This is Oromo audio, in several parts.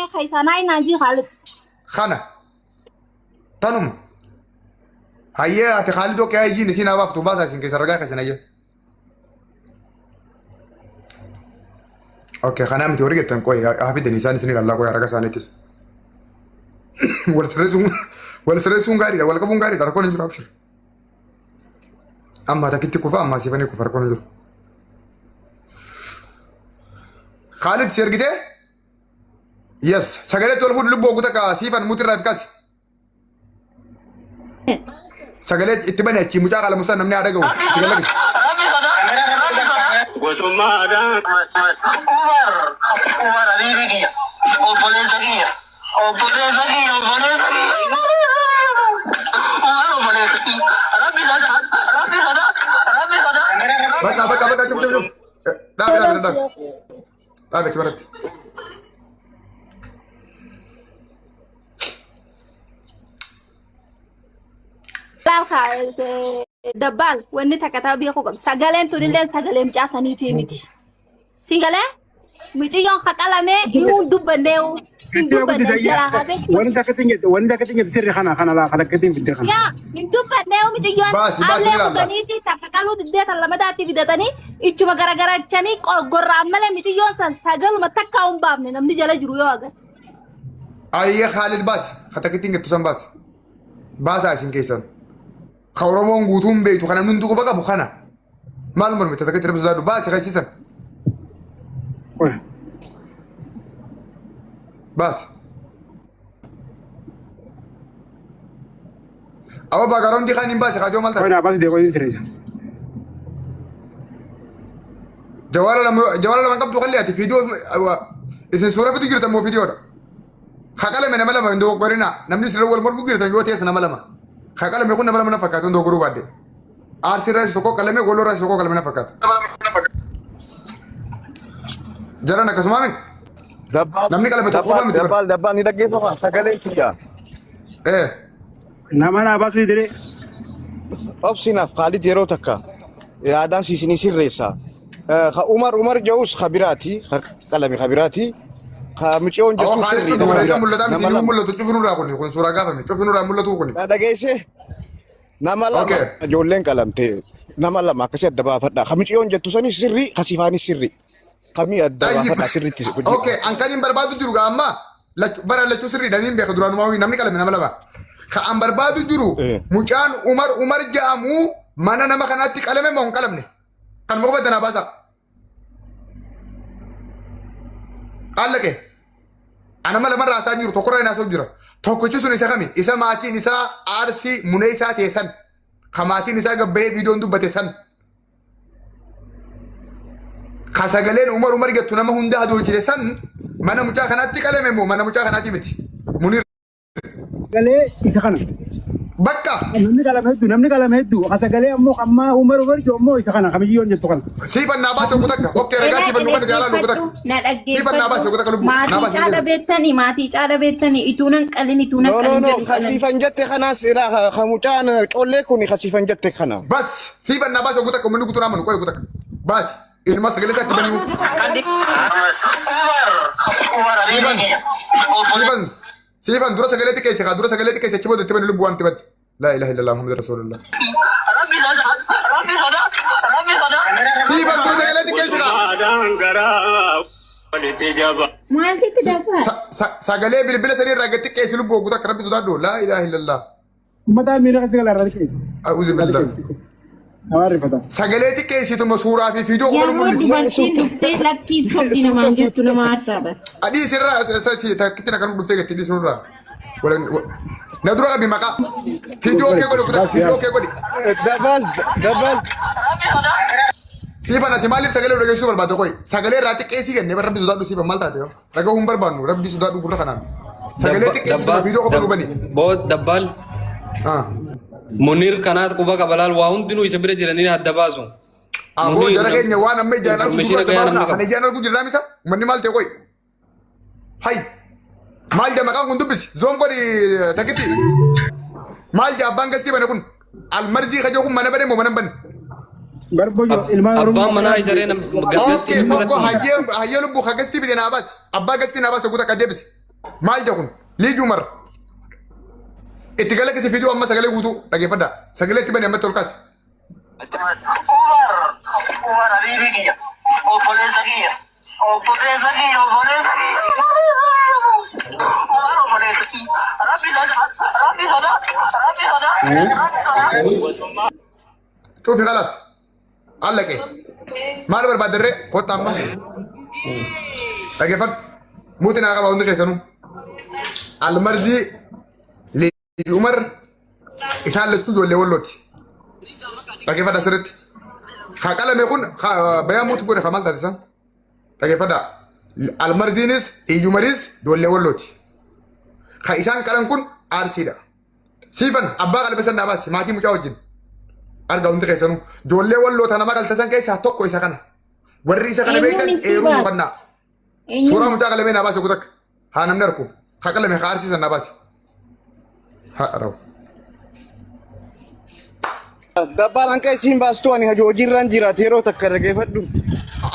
خيساناي ناجي خالد خنا تنم هيا تخالد اوكي هيجي نسينا وقت وباس عشان كيس رجع كسنايا اوكي خنا متي ورقه تنكوي حبيت نسان سنين الله كوي رجع سانيتس ولا سرسون غاري ولا كبون غاري ترى كون نجرب ابشر اما تكتي كوفا اما سيفاني كوفر كون نجرب خالد سيرجده يس سجلت تقول لبو قلت سيفان موتر رافكاسي سجلت اتبنى شيء مجاك على مسان نمني أدعو تقولك وسمع هذا عمر عليه أو بوليسكية بكا شوف لا بتبرد لا خالص دبال وإني تكتب بيخوكم سجلين تقولين سجلين جاسني تيمتي سجلين ميتي يوم خكالة يوم دبناو دبنا جرا خازي وين كتيجي تسير خنا لا خلا كتيجي في الدخان يا دبناو ميتي يوم أنا بغنيتي تكالو دديت الله ما داتي بدتني إيش ما غرا تاني قرام ملا ميتي يوم سجل ما تكاوم بابني نمدي جلا جرويو أجر أيه خالد باس خطا كتيجي تسمع باس عشان كيسان خورمون غوتوم بيتو خنا نندوق بقى بخنا مال مرمي تتكتر بزادو باس خيسيسن بس أو باقرون دي خانين باس خاجو مالتا وين باس دي وين سريجا جوالا لما قبضو خليها فيديو اسم سورة بتجري تمو فيديو ده خاكالا من ملما من دو قرينا نمني سر اول مر بجري تنجو تيس نملما خاكالا من يكون نملما نفكات دو غرو بعد ارسي راس فوق كلمه غولو راس فوق كلمه نفكات جرانا كسمامي نمني كلمه دبال ندقيفه سغلين كيا ايه نمانا باس دي أبسنا خالد يرو تكا يا دان سيسني سيريسا عمر جوس خبراتي كلامي خبراتي خامچون جسو سري ada geese nama lama ijoolleen qalamte nama lama akkasi adda baafadha khamichiyoon jettu sani sirri khasifaani sirri kami adda baafadha sirritti okay an kanin barbaadu jiru ga amma bara lachu sirri danin be khaduranu mawi namni qalame nama lama ka an barbaadu jiru mucaan umar jaamu mana nama kanatti qalame mon qalamne kan mo badana basa allake أنا ما لما رأسان يرو تقرأ ناس وجرا تقولي شو نسا كمي إسا ماتي نسا أرسي منيسا تيسان خماتي نسا قبّي فيديو ندو بتيسان خاسقلين عمر جتونا ما هنده هدول تيسان ما أنا مجا خناتي كلامه مو ما أنا مجا خناتي متي منير قالي إسا خنا بكا نمني كلام هدو خاسقلين أمو خما عمر جو أمو إسا خنا خميجيون جتوكان سيبنا ناباس وكتك أوكي رجع سيبنا نقول نجالا نقولك سيبنا ناباس وكتك لبو ناباس ماتي cara betani itunan kalin no khasifan jatte khana sira khamuchan tolle kuni khasifan jatte khana bas سيبنا ناباس وكتك ومنو كتنا منو كوي كتك بس إنما سجلت أكتبني سيفان درا سجلت كيسة درا سجلت كيسة كيف بدك تبني لبوان تبد لا إله إلا الله محمد رسول الله سيفان درا سجلت كيسة ما أنت كذا سجلت بالبلا سنين رجعت كيسة لبوان قدك ربي سودادو لا إله إلا الله متى مين رأسك على رأسك أعوذ بالله أعرف هذا سجلت كيسة ثم سورة في فيديو قبل مولي لك كيس كم ما جت ما أرسل أدي سرّا ساسي تكتنا كانوا بفتح كتير سنورا ولا ندرو أبي مكا فيديو كي قولي كده فيديو كي قولي دبل سيفا نتي مالي سجلة ولا جيسو بربادو كوي سجلة راتي كيسي كن نبى ربي سودادو سيفا مالتا تيو لكن هم بربانو ربي سودادو كله خنام سجلة كيسي فيديو قبل بني बहुत दब्बाल मुनीर कनात कुबा का बलाल वाहुन दिनों इसे बरे जिरनी ने हद्दा बाज़ों आहो जरा के न्यावान अम्मे जाना हने जाना कुछ जिरना मिसा मन्नी माल तेरे कोई हाय माल जा मकान कुंदु बिस जोम कोरी तकिती माल जा बांगस्ती बने कुन अलमर्जी खजो कुन मने बने मोमने बन अब्बा मना इसे रे न गस्ती को हाये हाये लो बुखा गस्ती भी देना बस अब्बा गस्ती ना बस कुता कदे बिस maal jakun lii jumar itti gala kisi fiduu amma sagalee guutuu dhageeffadha sagalee itti bane amma tolkaas Umar Habibi kiyya obboleessa kiyya obboleessa kiyya cuufi kalas allaqe maal barbaadarree kottaa amma dhageeffadhu muuti naa qaba hundi keessanuu almarzii lii umar isaan lachuu ijoollee wallooti dhageeffadha sirritti haa qalame kun bayaa muuti godhe haa maal taate san dhageeffadha almarziinis iyyumariis ijoollee wallooti haa isaan qalan kun aarsiidha siifan abbaa qalbeessan naa baasi maatii mucaa wajjin arga hundi keessanuu ijoollee walloota nama qaltasan keessaa tokko isa kana warri isa kana beekan eeruu mukannaa suuraa mucaa qalamee naa baasi ogu takka haa namni arku haa qalame haa aarsiisan naa baasi haa arawu Dabbaan hanqa isiin baastu ani hojiirraan jiraate yeroo takka dhageeffadhu.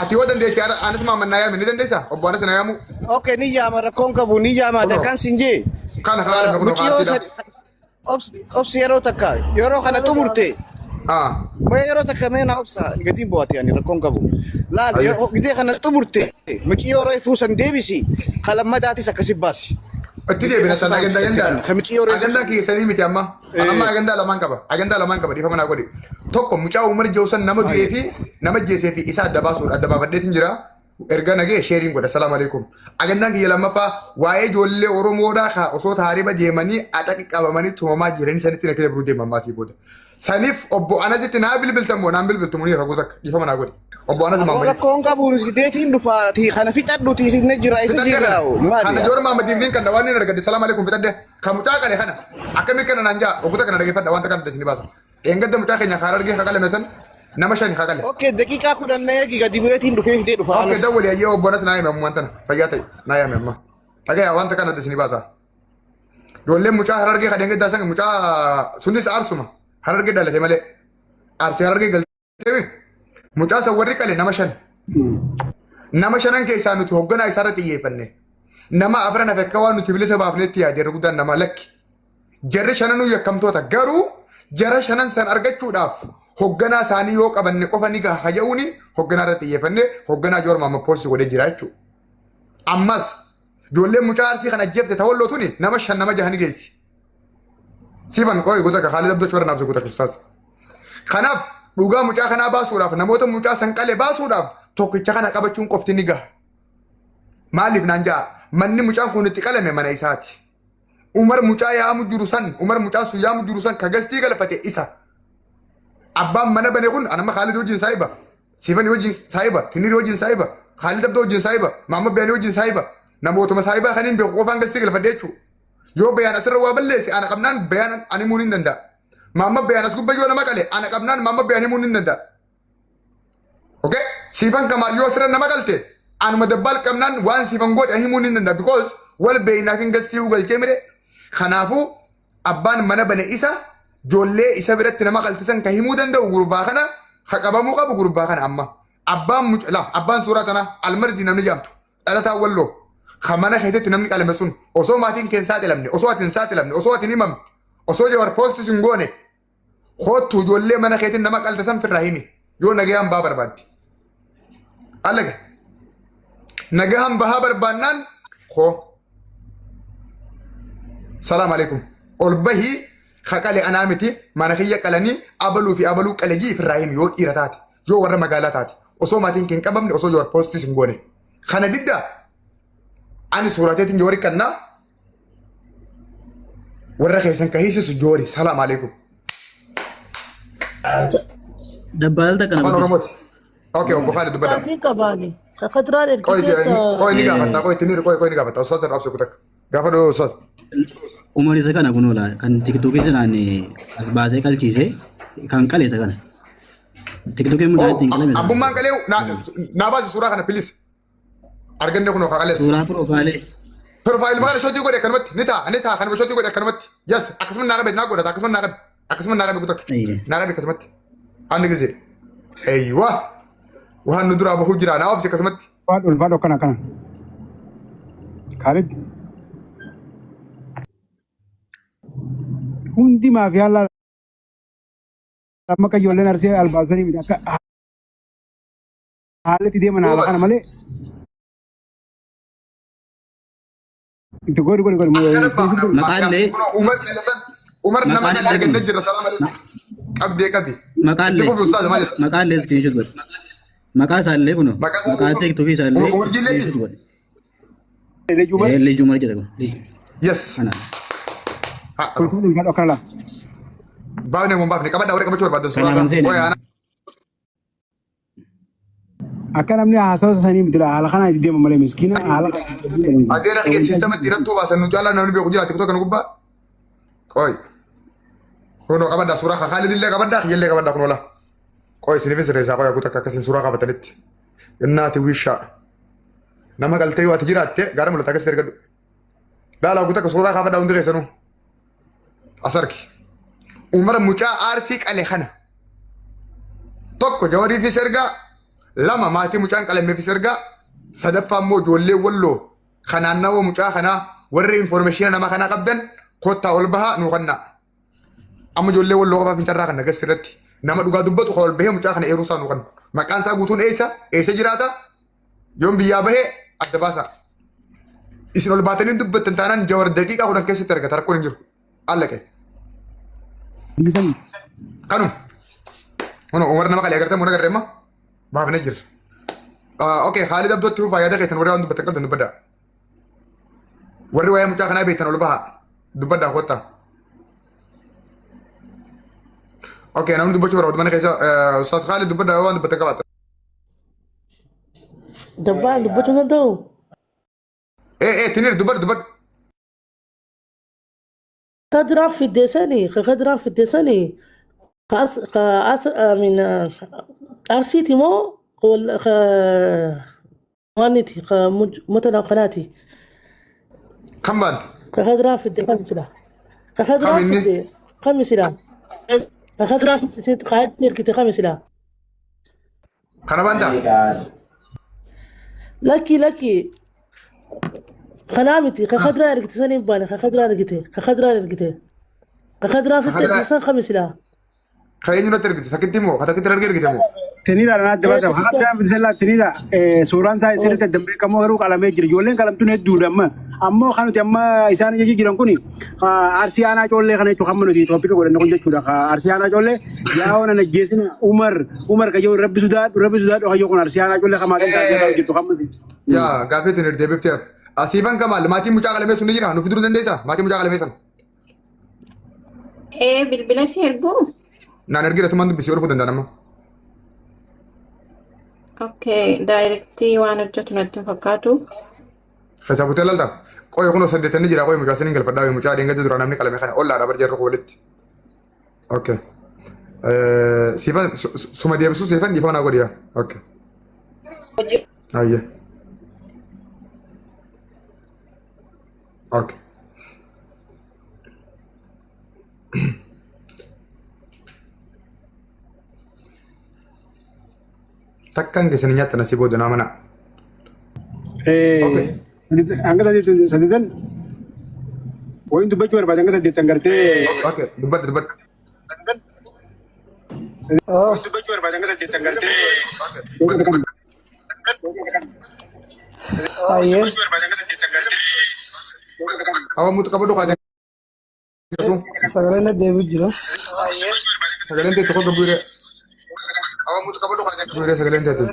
ati yoo dandeessi anas maamannaa yaame ni dandeessaa obbo anas na yaamu Okay, ni yaama rakkoon qabu ni yaama kan sinjee. kana kana kun aarsiidha Obsi yeroo takka yeroo kana xumurte. ah Yeroo takka meena obsa gatiin bu'aati ani rakkoon qabu. Laal gizee kana xumurte micii yeroo ifuusan deebisi kalammadaatiis akkasi baasi. itti deebina san agandaa agandaa keessanii miti amma agandaa lamaan qaba dhiifama naa godhe tokko mucaa umar jawsan nama du'ee fi nama jeesee fi isa adda baafadheetiin jira erga nagee sheeriin godha salaamu alaikum agandaan kiyya lammaffaa waa'ee ijoollee oromoodhaa kaa osoo taariba deemanii axaqi qabamanii tumamaa jiranii sanitti nakee biruu deeman maasii booda saniif obbo anasitti naa bilbiltan moo naan bilbiltu munii ragu takka dhiifama naa godhe obbo anas maamadi rakkoon qabu deetiin dhufaati kana fixadhuti finne jira isa jiraawo kana joor maamadiif niin kan waan niin argadde salaamu alaikum fixadde kan mucaa qale kana akkamii kana naan jaa ogguta kana dhageeffadha wanta kana desini baasa dheengadda mucaa keenya kaara argee kakale mesan nama shani kakale Okay, daqiiqaa kudhan gadi bu'eetiin dhufee fidee dhufa okay dawwali ayyee obbo anas naa yaame ammoo wanta fayyaa ta'e naa yaame amma dhagaya wanta kana desini baasa ijoolleen mucaa harargee kadheen gaddaa san mucaa sunis aarsuma harargee dhalate malee aarsi harargee galtee mucaa san warri qale nama shanan keessaa nuti hoogganaa isaarra xiyyeeffanne nama afran hafe akka waan nuti bilisa baafnetti yaadee guddaan nama lakki jarri shananuu yakkamtoota garuu jara shanan san argachuudhaaf hoogganaa isaanii yoo qabanne qofa ni gaha haja'uuni hoogganaa irra xiyyeeffanne hoogganaa joorma amma poosti godhee jira jechuudha. Ammas ijoolleen mucaa arsii kana ajjeefte tawallootuuni nama shan nama jaha ni geessi. Siifan qo'i goota ka haalli dabdoochi bara naaf goota kustaas. Kanaaf dhugaa mucaa kanaa baasuudhaaf namoota mucaa san qale baasuudhaaf tokkicha kana qabachuun qofti ni gaha. Maaliif naan ja'a manni mucaan kun itti qalame mana isaati. Umar mucaa yaamu jiru san Umar mucaa sun yaamu jiru san ka gastii galfate isa. Abbaan mana bane kun anama Khalid wajjin saahiba. Siifan wajjin saahiba. Tinir wajjin saahiba. Khalid Abdoo wajjin saahiba. Maamma Bayaan wajjin saahiba. Namootuma saahiba kaniin beeku qofaan gastii galfadhe jechuudha. Yoo bayaan asirra waa balleesse ana qabnaan bayaan ani himuun hin danda'a. Maamma bayaan as gubbayyoo nama qale ana qabnaan maamma bayaan himuun hin danda'a. Okay? Siifan kamaar yoo asirra nama qalte anuma dabbal qabnaan waan siifan godhe himuun hin danda'a because wal beeynaaf hin gastii galchee mire. Kanaafuu abbaan mana bane isa ijoollee isa biratti nama qaltisan ka himuu danda'u gurbaa kana ka qabamuu qabu gurbaa kana amma. Abbaan suuraa tana almarzii namni jaamtu dhalataa walloo ka mana keessatti namni qalame sun osoo maatiin keen saaxilamne osoo atin saaxilamne osoo atin himamne osoo jawar poostis hin goone hoottu ijoollee mana keessatti nama qaltisan firraa himi yoo nagayaan baa barbaaddi. Allage nagahan bahaa barbaannaan hoo salaam alaikum ol bahii kakale anaamiti mana kiyya qalanii abaluu fi abaluu qalejii firraa himi yoo dhiira taate yoo warra magaalaa taate osoo maatiin keen qabamne osoo jawar poostis hin goone kana diddaa ani suurateetiin joori kannaa warra keessan ka hiisisu joori salaam alaikum Dabbaalta kana afaan oromooti okay obbo Khalid dubbadha qoy ni gaafatta qoy tinir qoy ni gaafatta ustaas irraa obse kutakka gaafadhu ustaas Umar isa kana kunuula kan tiktokii sanaan as baasee qalchiisee kan qale isa kana. Tiktokii mun ittiin qalame. Abbummaan qalee naa baasi suuraa kana pilis arganne kunoo ka qalees. Suuraa profaayilii. Profaayilii maqaa shotii godhe akkanumatti ni ta'a kan shotii godhe akkanumatti yes akkasuma naa qabe naa godhata akkasuma naa qabe kutakka naa qabe akkasumatti anni gizee eeywa waan nu duraa bahuu jira naa obse akkasumatti. Ulfaadhu kana. Khalid. hundi maafiyaa laa amma ka ijoolleen arsii albaasanii miti akka haalatti deeman haala kana malee itti godhi Maqaalee Umar nama kan argannee jirra salaama qabdee qabi. maqaalee screenshot godhe. Maqaa isaallee kuno. Maqaa TikTok isaallee screenshot godhe. Leejuu maal jedha kun? Yes. Kun kan okala. Baafne mun baafne qabadda warra qabachuu barbaadan suuraa. Akka namni haasawaa sanii miti haala kana itti deema malee miskiina haala adeera kee siistama diirattuu baasan nu caalaa namni beeku jira TikTok kan gubbaa. Qoy. Kuno qabadda suuraa Khaalidillee qabadda Khiyyallee qabadda kun wala. Qoy sinifis reesaa qoy akuta akkasin suuraa qabatanitti. Innaati wishaa. Nama galtee yoo ati jiraatte gaara mul'ata akkas ergadhu. Laala akuta suuraa qabadda hundi keessanuu. Asarki. Umar mucaa aarsii qalee kana. Tokko jawarii fi sergaa lama maatii mucaan qalamee fi sergaa sadaffaa immoo ijoollee walloo kanaan nama mucaa kanaa warri information nama kanaa qabdan kottaa ol bahaa nuu kannaa. Amma ijoollee walloo qofaa fincarraa kan nagas irratti nama dhugaa dubbatu kan ol bahee mucaa kana eeruu isaa nuu kan maqaan isaa guutuun eessa jiraata yoom biyyaa bahee adda baasa. Isin ol baatanii dubbattan taanaan jawar daqiiqaa 10 keessatti argata rakkoon hin jiru. Allaqee. Kanum. Umar nama qalee agartee muna garreemma. Baafnee jirra. Okay, Khalid Abdootti fufaa yaada keessan warri waan dubbattan qabdan dubbaddaa. Warri waa'ee mucaa kanaa beektan ol bahaa dubbaddaa kottaa. Okay, namni dubbachuu barbaadu mana keessa Ustaaz Khalid dubbaddaa waan dubbattan qabaata. Dabbaan dubbachuu danda'u. Tinir dubbaddu. Khadraa fiddeessanii من أرسيتي مو وانتي مثلا قناتي كم بعد؟ كخدرا في الدخل كخدرا في خمس لا كخدرا في قاعد كنت خمس لا كنا باندا لكي خنامتي كخدرا ركت سنين بان كخدرا ستة خمس لا خلينا نتركت سكتي مو هذا كتير رجع كده مو تنيرا أنا دباسة هذا بتسلا تنيرا سوران ساي سيرت الدمبي كمو هرو كلام يجري جولين كلام تونه دورا أما خانو تيما إنسان يجي جيران كوني أرسيانا جولة خانة تخمنو دي توبيك ولا نقول جت شورا أرسيانا جولة ياونا نجيسنا عمر كجو رب سودات وهايو كون أرسيانا جولة خمارين كجو جت تخمنو دي يا كافي تنير دبي فتير أسيفان كمال ماتي مجاعة لمس سنجي راه نفيدرو دنديسا ماتي مجاعة لمسان بالبلاش يربو نرجع تمان بسيور فودن دانما. Okay, directly وانا رجعت نتفقاتو. خسابوتي لالدا. كوي يكونوا سدتني جرا كوي مكاسين إنقل فداوي مشاهد إنقل تدور نامني كلامي خانة أول لا رابر جرو خولت. Okay. سيفان سوما دي بسوا سيفان دي فانا قوليا. Okay. أيه. Okay. Takkan kesan nyata nasi bodoh nama nak. Angga saditan. Poin dubbachuu barbaada angga saditan gartee. Okay, dubbat. Dubbachuu barbaada angga saditan gartee. Aye. Awak mutu kamu doa aja. Sagalee na deebi'u jira. Sagalee itu kau keburu. Awak mutu kamu doa aja. Keburu sagalee itu.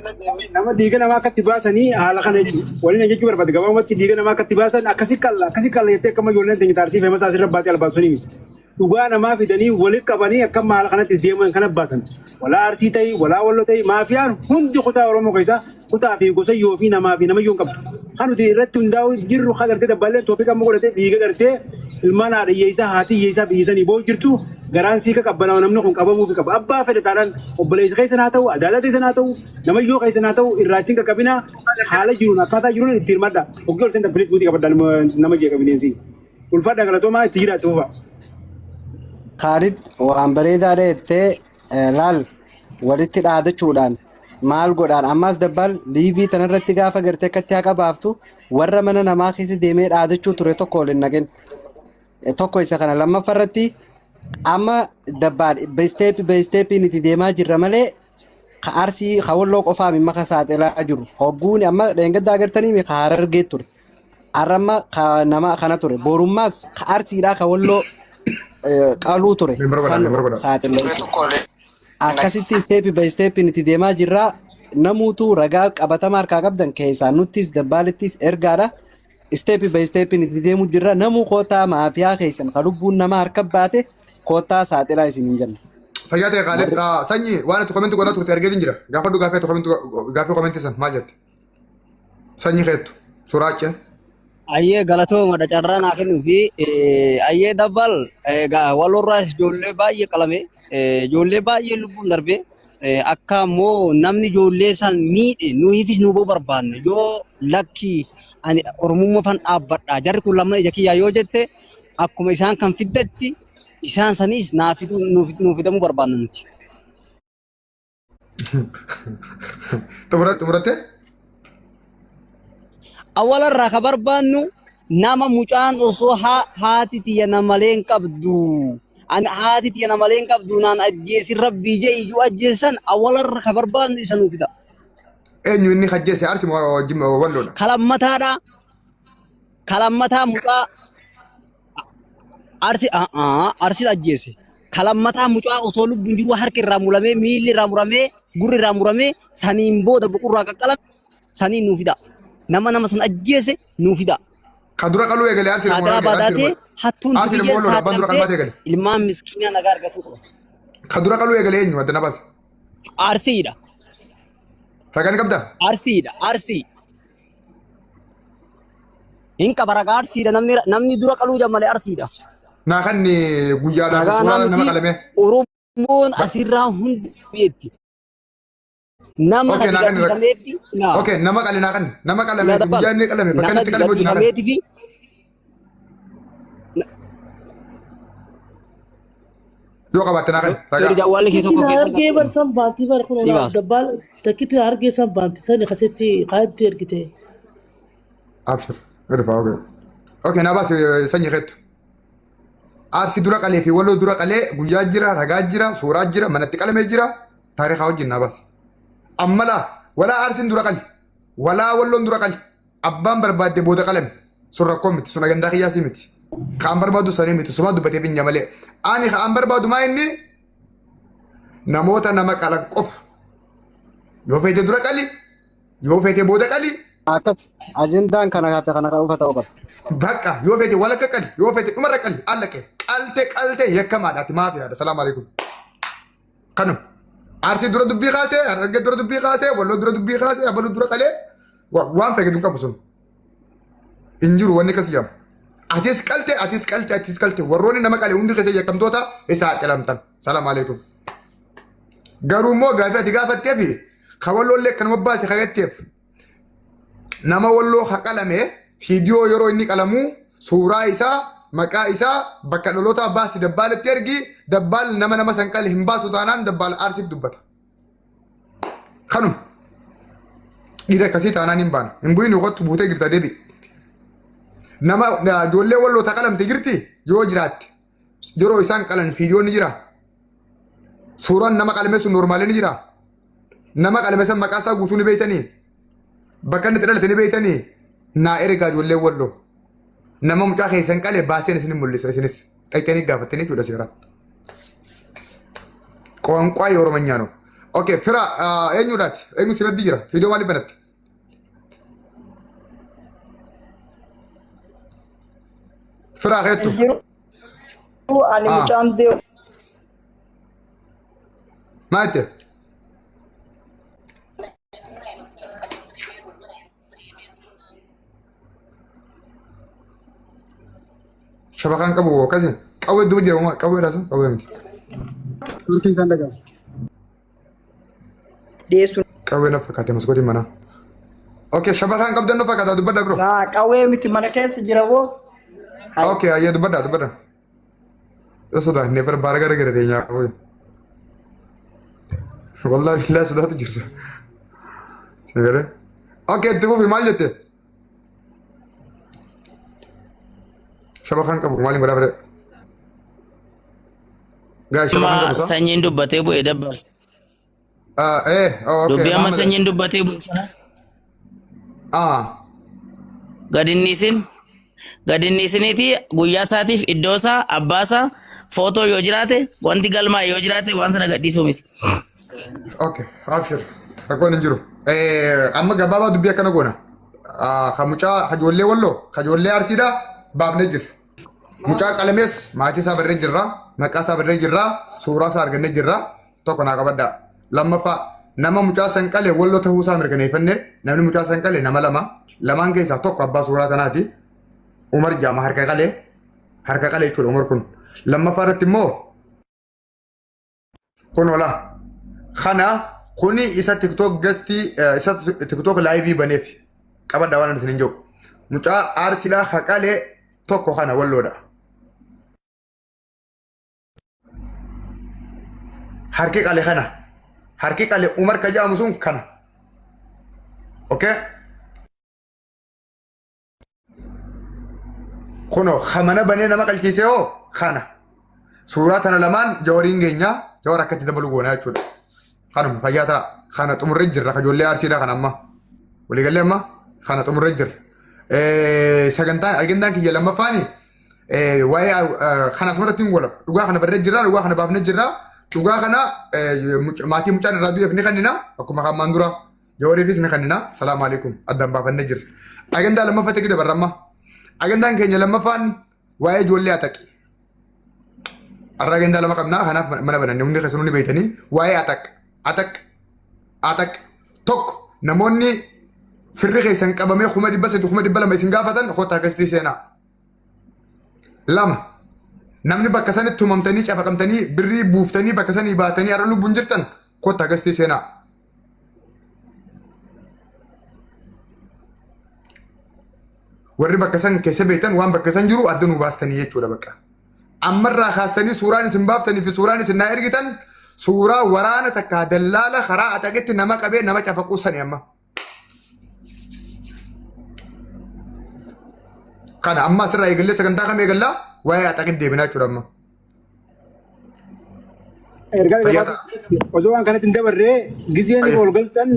Nama diiga namaa akkatti baasanii haala kana waliin jechuu barbaade gabaabumatti diiga namaa akkatti baasan akkasii kalla jettee akkama ijoolleen teenya taarsii fe'amaa asirra baatee albaasanii miti. Dhugaa namaa fidanii walitti qabanii akkam haala kanatti deeman kana baasan. Walaa arsii ta'ii, walaa walloo ta'ii, maafiyaan hundi kutaa Oromoo keessaa kutaa fi gosa yoo fi namaa fi nama yoo qabdu. Kan nuti irratti hundaa'u jirru kan gartee dabballee toopii kan godhatee dhiiga gartee ilmaan haadha hiyyeessaa haati hiyyeessaa biyyisanii boo jirtu garaan sii qabbanaa'u namni kun qabamuu fi qaba. Abbaa fedhe taanaan obboleessa keessan haa ta'u, adaalaa keessan haa ta'u, nama yoo keessan haa ta'u irraachiin qaqqabinaa haala jiruun akkaataa jiruun itti hirmadha. Oggii ol seentan pilees guutii qabadhaan nama jee qabineensi. Ulfaadha galatoomaa itti jiraatu hufa. Khalid waan bareedaa dheettee laal walitti dhaadachuudhaan maal godhaan ammas dabbal liivii tanarratti gaafa gartee akkatti haqa baaftu warra mana namaa keessa deemee dhaadachuu ture tokko waliin naqin tokko isa kana lammaffarratti amma dabbaan besteepiin itti deemaa jirra malee ka arsii ka walloo qofaa mimma ka saaxilaa jiru hogguun amma dheengaddaa agartanii ka harargee ture arramma ka nama kana ture borummaas ka arsiidhaa ka walloo qaluu ture san saaxilaa akkasitti besteepiin itti deemaa jirra namuutu ragaa qabatamaa harkaa qabdan keessaa nuttis dabbaalittis ergaadha. Steepi by steepiin itti deemu jirra namuu kootaa maafiyaa keessan ka lubbuun nama harka baate kootaa saaxilaa isin hin jenna. Fayyaa ta'e Khaalid sanyii waan itti komentii godhaa turte argeetiin jira gaafadhu gaafii komentii san maal jette sanyii keettu suraacha. Ayyee galatooma dhacarraa naa kennuu fi ayyee dabbal walirraas ijoollee baay'ee qalame ijoollee baay'ee lubbuun darbe akka immoo namni ijoollee san miidhe nuyiifis nu barbaanne yoo lakkii ani oromummaa fan dhaabbadha jarri kun lamma ija kiyyaa yoo jette akkuma isaan kan fiddetti isaan sanis nuuf fidamuu barbaanna nuti. Xumuratte? Awwalarraa ka barbaannu nama mucaan osoo haati tiyya namalee hin qabdu. Ani haati tiyya namalee hin qabdu naan ajjeesin rabbii jee iyyuu ajjeessan awwalarra ka barbaannu isa nuuf fida. Eenyu inni ajjeese arsi wajjin walloodha. Kalammataadha. Kalammataa mucaa arsi ajjeese. Kalammataa mucaa osoo lubbuun jiru harki irraa muramee miilli irraa muramee gurri irraa muramee saniin booda boqorraa qaqqalame saniin nuuf fida. Nama san ajjeese nuuf fida. Kadura qaluu eegalee arsi Saadraa baadaatee hattuun biyya saaxilamtee ilmaan miskiinaa nagaa argatu qaba. Kadura qaluu eegalee eenyu adda nabaas? Arsiidha. Ragaan qabda? Arsiidha. Arsii. Hin qaba ragaa arsiidha namni dura qaluu jammalee arsiidha. Naa kan guyyaadhaan suuraa nama qalame. Oromoon asirraa hundi beetti. Nama qalame. Okay, nama qalame naa kan nama qalame guyyaa inni qalame bakka inni qalame hojii naa kan. Yoo qabaatte naa kan ragaa. Jawwaalli kee tokko keessa. Argee barsan baantii bara kun dabbal takkitti argee san baantii sani kasetti qaatti ergite. Abshir. Irfaa okay. Okay, naa baas sanyii keettu. Arsi dura qalee fi walloo dura qalee guyyaa jira ragaa jira suuraa jira manatti qalamee jira taarikaa wajjin naa baas. Ammalaa walaa arsiin dura qali walaa walloon dura qali abbaan barbaadde booda qalame sun rakkoo miti sun agandaa kiyyaasii miti kaan barbaadu sanii miti suma dubbatee finya malee ani kaan barbaadu maa inni namoota nama qalan qofa yoo feete dura qali yoo feete booda qali. Akkas ajendaan kana dhufa ta'uu qaba. Bakka yoo feete walakka qali yoo feete dhumarra qali allaqe qalte yakkamaadhaati maafi yaada salaamu alaikum kanum. Arsi dura dubbii kaasee, Harargee dura dubbii kaasee, Walloo dura dubbii kaasee, Abaluu dura qalee waan fayyadu qabu sun. Injiru wanni kas jedhamu. Atis qalte warroonni nama qalee hundi keessa yakkamtoota isaa xilamtan. Salaamu alaikum. Garuu immoo gaafii ati gaafattee fi ka Walloollee kanuma baase kagatteef nama Walloo ha qalame fiidiyoo yeroo inni qalamuu suuraa isaa maqaa isaa bakka dhaloota baasi dabbaaletti ergi dabbaal nama san qale hin baasu taanaan dabbaal arsiif dubbata. Kanum dhiira akkasii taanaan hin baana hin bu'in yookaan buutee girta deebi. Nama ijoollee Walloota qalamte jirti yoo jiraatti yeroo isaan qalan fiidiyoon ni jira. Suuraan nama qalame sun normaalee ni jira. Nama qalame san maqaa isaa guutuu ni beeytanii bakka inni dhalate ni beeytanii naa ergaa ijoollee Walloo. Nama mucaa keessan qalee baaseen isin mul'isa isinis dhaqxanii gaafattanii jechuudha seeraan. Qoonqaa Oromoonyaa no. Okay, fira eenyuudhaati? Eenyu sinatti jira? Fiidiyoo maaliif banatti? Fira keettu. Ani mucaan deemu. Maal jette? Shabakaan qabu akkasii qawwee duuba jira moo qawwee laasa qawwee miti. Suurtii isaan dhaga'a. Dhiyeessuun. Qawwee na fakkaate maskootiin manaa. Okay, shabakaan qabdan na fakkaata dubbadha bro. Qawwee miti mana keessa jira moo? Okay, ayyee dubbadha. Sodaa inni barbaara gara gara teenyaa qawwee. Wallahi billahi sodaatu jirta. Sagalee. Okay, itti fufi maal jette? Shabakaan qabu maaliin godhaa fedhe? Gaasha Amma kan qabu. sanyiin dubbatee bu'e dabbal. Okay. Dubbii amma sanyiin dubbatee bu'e kana. Gadinni isiniiti guyyaa isaatiif iddoo isaa abbaa isaa footoo yoo jiraate wanti galmaa yoo jiraate waan sana gadhiisuu miti. Okay. Abshir. Rakkoon hin jiru. Amma gabaabaa dubbii akkana goona. Mucaa hajoollee walloo hajoollee arsiidhaa baafnee jirra. Mucaa qalamees maatii isaa barree jirra. Maqaa isaa barree jirra. Suuraa isaa argannee jirra. Tokko naa qabaddaa. Lammaffaa nama mucaa sanqalee walloo ta'uu isaa mirkaneeffannee namni mucaa sanqalee nama lama. Lamaan keessaa tokko abbaa suuraa tanaati. Umar Jaama harka qalee jechuudha Umar kun. Lammaffaa irratti immoo kun ola. Kana kuni isa TikTok gastii isa TikTok live baneef qabaddaa waan isin hin jiru. Mucaa aarsiidhaa haqalee tokko kana walloodha. Harki qalee Umar ka jedhamu sun kana. Okay? Kuno hamana banee nama qalchiisee hoo kana. Suuraa tana lamaan jawariin geenyaa jawar akkatti dabalu goonaa jechuudha. Kanuma fayyaa ta'a. Kana xumurree jirra kajoollee aarsiidha kana amma. Waliigallee amma kana xumurree jirra. Sagantaan agendaan kiyya lammaffaani waa'ee kana asumarratti hin gola. Dhugaa kana barree jirra dhugaa kana baafnee jirra. Dhugaa kana maatii mucaan irraa du'eef ni kannina akkuma hammaan dura jawariifis ni kannina. Salaamu alaikum addaan baafannee jirra. Agendaa lammaffatti gida barra amma. Agendaan keenya lammaffaan waa'ee ijoollee ataqi. Arraa agendaa lama qabnaa kanaaf mana bananne hundi keessanuu ni beeytanii waa'ee ataq tokko namoonni firri keessan qabamee 1,800 isin gaafatan kottaa akkasitti seenaa. Lama namni bakka sanitti tumamtanii cafaqamtanii birrii buuftanii bakka sanii baatanii har'a lubbuun jirtan kottaa akkasitti seenaa. Warri bakka san keessa beektan waan bakka san jiru adda nu baastanii jechuudha bakka. Ammarraa kaastanii suuraan isin baaftanii fi suuraan isin naa ergitan suuraa waraana takka dallaala karaa ataqetti nama qabee nama cafaquu sani amma. Kana amma asirraa eegallee sagantaa kam eegallaa waa'ee ataqetti deebinaa jechuudha amma. Osoo waan kanatti hin dabarree gizeen ol galtan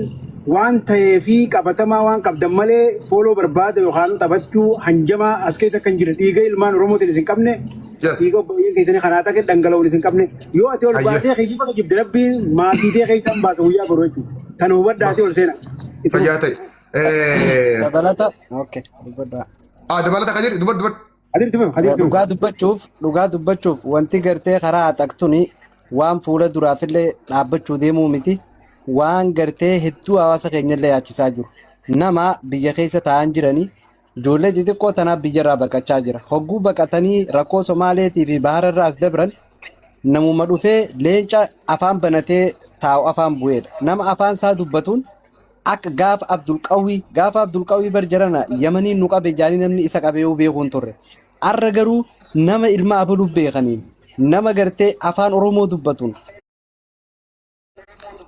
waan ta'ee fi qabatamaa waan qabdan malee fooloo barbaada yookaan taphachuu hanjamaa as keessa kan jiran dhiiga ilmaan Oromootiin isin qabne dhiiga obboleeyyan keessanii kanaa ta'e dhangala'uun isin qabne yoo ati ol baatee keessa bakka jibde rabbiin maatii ta'e keessa hin baasa guyyaa boroo jechuudha. Tan hubaddaatee ol seena. Fayyaa ta'e. Dabalata. Okay. Dubaddaa. Dabalata kan jedhu dubbadhu. Dhugaa dubbachuuf wanti gartee karaa ataqtuuni waan fuula duraafillee dhaabbachuu deemuu miti. Waan gartee hedduu hawaasa keenyallee yaachisaa jiru. Nama biyya keessa taa'an jiranii ijoollee xixiqqoo tanaaf biyyarraa baqachaa jira. Hogguu baqatanii rakkoo Somaaleetii fi bahararraa as dabran namuma dhufee leenca afaan banatee taa'u afaan bu'eedha. Nama afaan isaa dubbatuun akka gaafa Abdulqawwii barjarana Yamaniin nu qabe jaanii namni isa qabee beekuun turre. Arra garuu nama ilma abaluu beekaniin nama gartee afaan Oromoo dubbatuun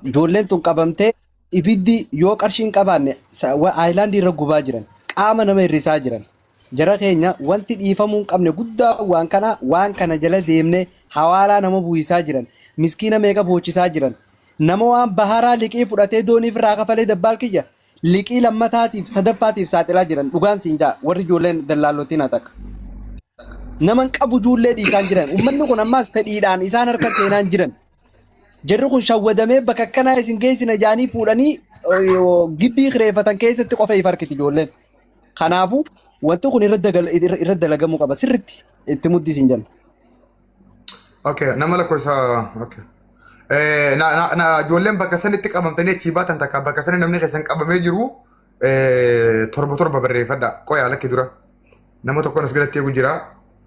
ijoolleen tun qabamtee ibiddi yoo qarshii hin qabaanne aayilaandii irra gubaa jiran qaama nama hirrisaa jiran jara keenya wanti dhiifamuu hin qabne guddaa waan kana jala deemne hawaalaa nama buuyisaa jiran miskiina meeqa boochisaa jiran nama waan baharaa liqii fudhatee dooniif irraa kafalee dabbaal kiyya liqii lammataatiif sadaffaatiif saaxilaa jiran dhugaan siin jaa warri ijoolleen dallaallotiin ataqa. Naman qabu ijoollee dhiisaan jiran uummanni kun ammaas fedhiidhaan isaan harka seenaan jiran. Jarri kun shawwadamee bakka akkanaa isin geessina jaanii fuudhanii gibbii kireeffatan keessatti qofa ifarkiti ijoolleen. Kanaafuu wanti kun irra dalagamuu qaba sirriitti itti muddisiin jenna. Okay, nama lakkoofsa okay. Ijoolleen bakka sanitti qabamtanii achii baatan takka bakka sanii namni keessan qabamee jiru torba barreeffadha qoyaa lakki dura nama tokkoon as galatti eegu jira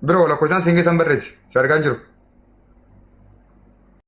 bira lakkoofsaan siin geessan barreessi si argaan jiru.